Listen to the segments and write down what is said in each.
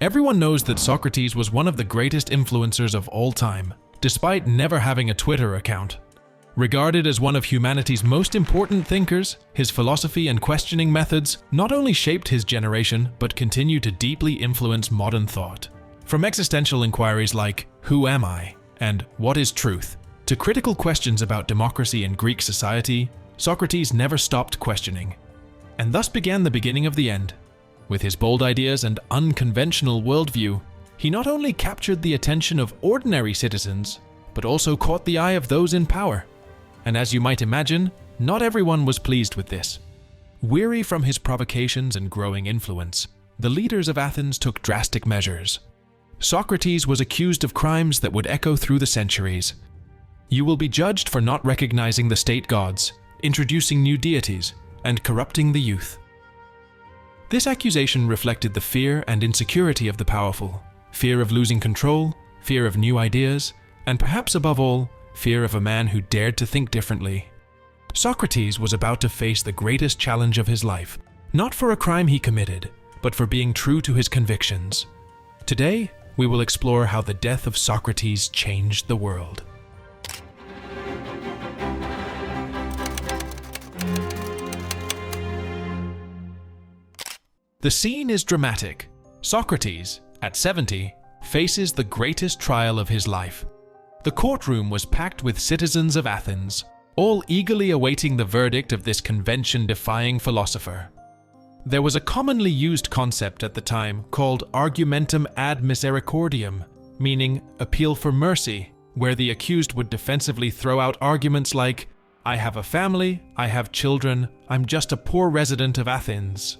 Everyone knows that Socrates was one of the greatest influencers of all time, despite never having a Twitter account. Regarded as one of humanity's most important thinkers, his philosophy and questioning methods not only shaped his generation, but continue to deeply influence modern thought. From existential inquiries like, "Who am I?" and "What is truth?" to critical questions about democracy in Greek society, Socrates never stopped questioning. And thus began the beginning of the end. With his bold ideas and unconventional worldview, he not only captured the attention of ordinary citizens, but also caught the eye of those in power. And as you might imagine, not everyone was pleased with this. Weary from his provocations and growing influence, the leaders of Athens took drastic measures. Socrates was accused of crimes that would echo through the centuries. "You will be judged for not recognizing the state gods, introducing new deities, and corrupting the youth." This accusation reflected the fear and insecurity of the powerful, fear of losing control, fear of new ideas, and perhaps above all, fear of a man who dared to think differently. Socrates was about to face the greatest challenge of his life, not for a crime he committed, but for being true to his convictions. Today, we will explore how the death of Socrates changed the world. The scene is dramatic. Socrates, at 70, faces the greatest trial of his life. The courtroom was packed with citizens of Athens, all eagerly awaiting the verdict of this convention-defying philosopher. There was a commonly used concept at the time called argumentum ad misericordiam, meaning appeal for mercy, where the accused would defensively throw out arguments like, "I have a family, I have children, I'm just a poor resident of Athens,"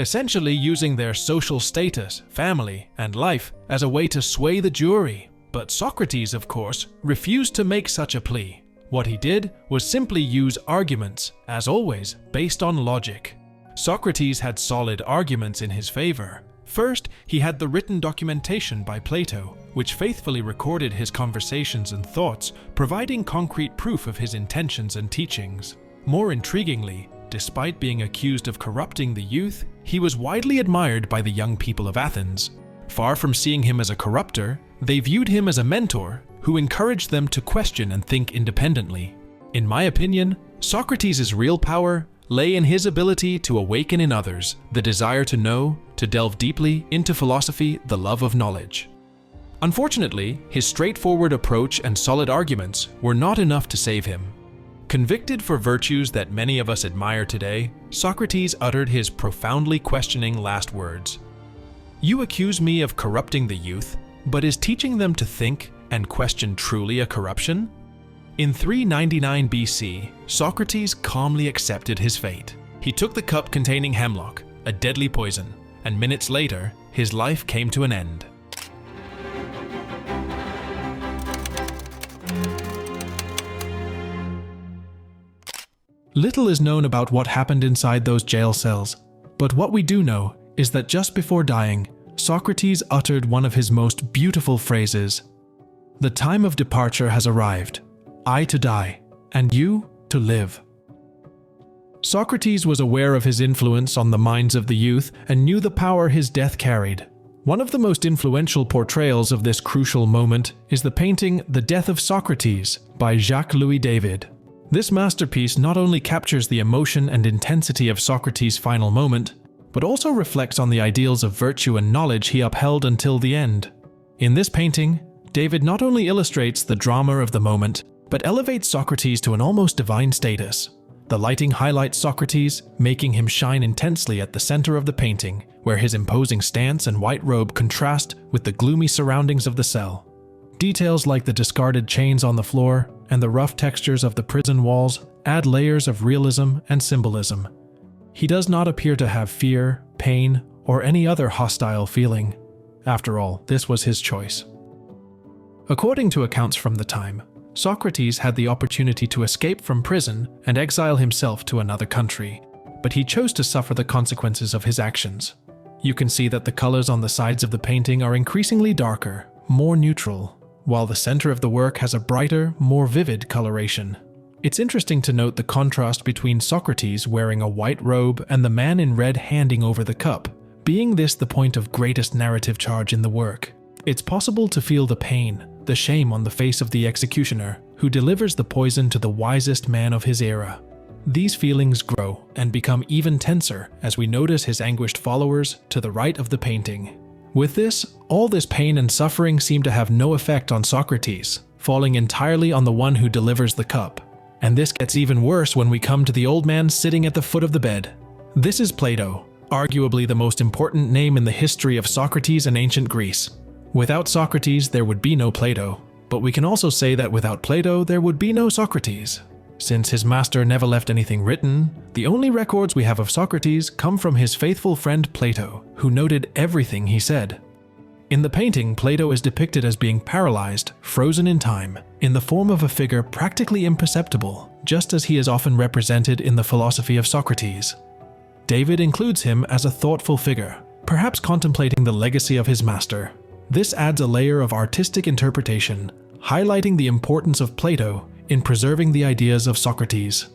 essentially using their social status, family, and life as a way to sway the jury. But Socrates, of course, refused to make such a plea. What he did was simply use arguments, as always, based on logic. Socrates had solid arguments in his favor. First, he had the written documentation by Plato, which faithfully recorded his conversations and thoughts, providing concrete proof of his intentions and teachings. More intriguingly, despite being accused of corrupting the youth, he was widely admired by the young people of Athens. Far from seeing him as a corrupter, they viewed him as a mentor who encouraged them to question and think independently. In my opinion, Socrates' real power lay in his ability to awaken in others the desire to know, to delve deeply into philosophy, the love of knowledge. Unfortunately, his straightforward approach and solid arguments were not enough to save him. Convicted for virtues that many of us admire today, Socrates uttered his profoundly questioning last words. "You accuse me of corrupting the youth, but is teaching them to think and question truly a corruption?" In 399 BC, Socrates calmly accepted his fate. He took the cup containing hemlock, a deadly poison, and minutes later, his life came to an end. Little is known about what happened inside those jail cells, but what we do know is that just before dying, Socrates uttered one of his most beautiful phrases. "The time of departure has arrived. I to die, and you to live." Socrates was aware of his influence on the minds of the youth and knew the power his death carried. One of the most influential portrayals of this crucial moment is the painting The Death of Socrates by Jaccques-Luis David. This masterpiece not only captures the emotion and intensity of Socrates' final moment, but also reflects on the ideals of virtue and knowledge he upheld until the end. In this painting, David not only illustrates the drama of the moment, but elevates Socrates to an almost divine status. The lighting highlights Socrates, making him shine intensely at the center of the painting, where his imposing stance and white robe contrast with the gloomy surroundings of the cell. Details like the discarded chains on the floor and the rough textures of the prison walls add layers of realism and symbolism. He does not appear to have fear, pain, or any other hostile feeling. After all, this was his choice. According to accounts from the time, Socrates had the opportunity to escape from prison and exile himself to another country, but he chose to suffer the consequences of his actions. You can see that the colors on the sides of the painting are increasingly darker, more neutral, while the center of the work has a brighter, more vivid coloration. It's interesting to note the contrast between Socrates wearing a white robe and the man in red handing over the cup, being this the point of greatest narrative charge in the work. It's possible to feel the pain, the shame on the face of the executioner, who delivers the poison to the wisest man of his era. These feelings grow and become even tenser as we notice his anguished followers to the right of the painting. With this, all this pain and suffering seem to have no effect on Socrates, falling entirely on the one who delivers the cup. And this gets even worse when we come to the old man sitting at the foot of the bed. This is Plato, arguably the most important name in the history of Socrates and ancient Greece. Without Socrates, there would be no Plato, but we can also say that without Plato, there would be no Socrates. Since his master never left anything written, the only records we have of Socrates come from his faithful friend Plato, who noted everything he said. In the painting, Plato is depicted as being paralyzed, frozen in time, in the form of a figure practically imperceptible, just as he is often represented in the philosophy of Socrates. David includes him as a thoughtful figure, perhaps contemplating the legacy of his master. This adds a layer of artistic interpretation, highlighting the importance of Plato in preserving the ideas of Socrates.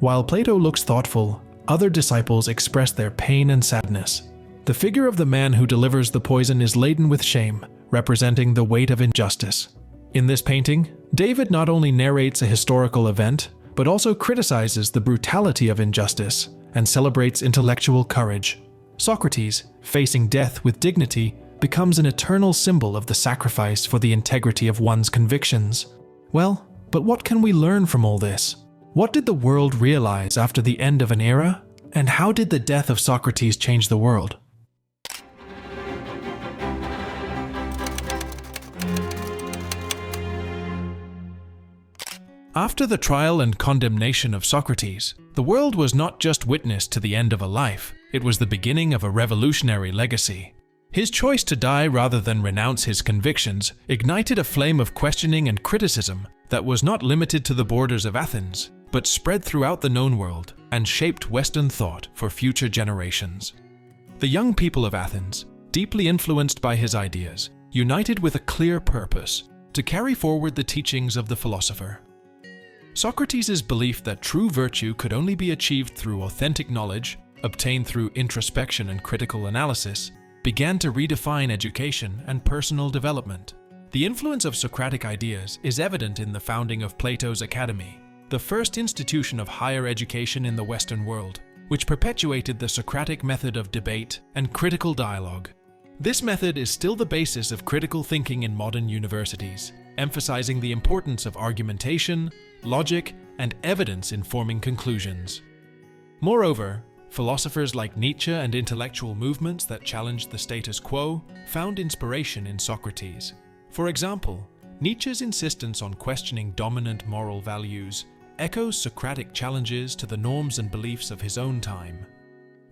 While Plato looks thoughtful, other disciples express their pain and sadness. The figure of the man who delivers the poison is laden with shame, representing the weight of injustice. In this painting, David not only narrates a historical event, but also criticizes the brutality of injustice and celebrates intellectual courage. Socrates, facing death with dignity, becomes an eternal symbol of the sacrifice for the integrity of one's convictions. Well, but what can we learn from all this? What did the world realize after the end of an era? And how did the death of Socrates change the world? After the trial and condemnation of Socrates, the world was not just witness to the end of a life, it was the beginning of a revolutionary legacy. His choice to die rather than renounce his convictions ignited a flame of questioning and criticism that was not limited to the borders of Athens, but spread throughout the known world and shaped Western thought for future generations. The young people of Athens, deeply influenced by his ideas, united with a clear purpose to carry forward the teachings of the philosopher. Socrates' belief that true virtue could only be achieved through authentic knowledge, obtained through introspection and critical analysis, began to redefine education and personal development. The influence of Socratic ideas is evident in the founding of Plato's Academy, the first institution of higher education in the Western world, which perpetuated the Socratic method of debate and critical dialogue. This method is still the basis of critical thinking in modern universities, emphasizing the importance of argumentation, logic, and evidence in forming conclusions. Moreover, philosophers like Nietzsche and intellectual movements that challenged the status quo found inspiration in Socrates. For example, Nietzsche's insistence on questioning dominant moral values echoes Socratic challenges to the norms and beliefs of his own time.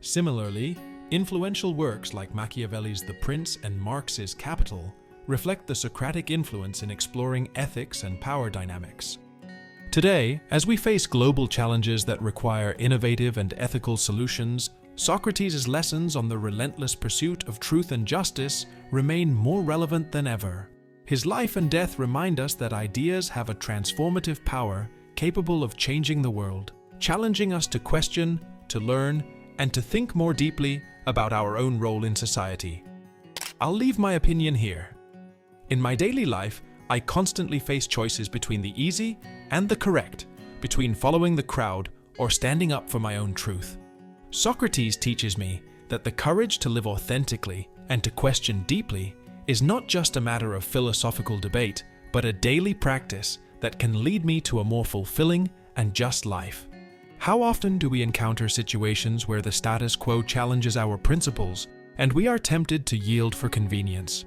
Similarly, influential works like Machiavelli's The Prince and Marx's Capital reflect the Socratic influence in exploring ethics and power dynamics. Today, as we face global challenges that require innovative and ethical solutions, Socrates' lessons on the relentless pursuit of truth and justice remain more relevant than ever. His life and death remind us that ideas have a transformative power capable of changing the world, challenging us to question, to learn, and to think more deeply about our own role in society. I'll leave my opinion here. In my daily life, I constantly face choices between the easy and the correct, between following the crowd or standing up for my own truth. Socrates teaches me that the courage to live authentically and to question deeply is not just a matter of philosophical debate, but a daily practice that can lead me to a more fulfilling and just life. How often do we encounter situations where the status quo challenges our principles and we are tempted to yield for convenience?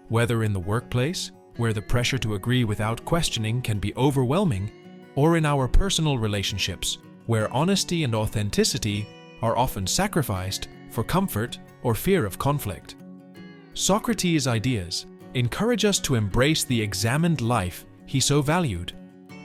Whether in the workplace, where the pressure to agree without questioning can be overwhelming, or in our personal relationships, where honesty and authenticity are often sacrificed for comfort or fear of conflict. Socrates' ideas encourage us to embrace the examined life he so valued,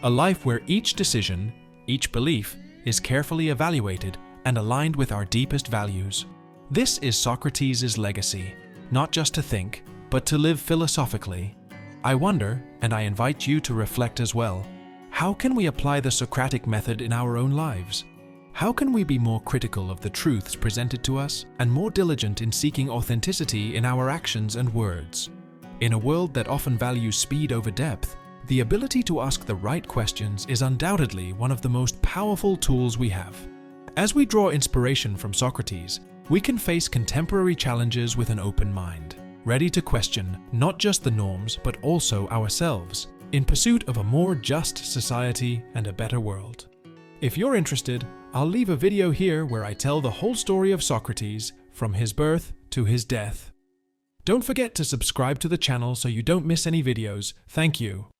a life where each decision, each belief, is carefully evaluated and aligned with our deepest values. This is Socrates' legacy, not just to think, but to live philosophically. I wonder, and I invite you to reflect as well, how can we apply the Socratic method in our own lives? How can we be more critical of the truths presented to us and more diligent in seeking authenticity in our actions and words? In a world that often values speed over depth, the ability to ask the right questions is undoubtedly one of the most powerful tools we have. As we draw inspiration from Socrates, we can face contemporary challenges with an open mind, ready to question not just the norms but also ourselves, in pursuit of a more just society and a better world. If you're interested, I'll leave a video here where I tell the whole story of Socrates from his birth to his death. Don't forget to subscribe to the channel so you don't miss any videos. Thank you.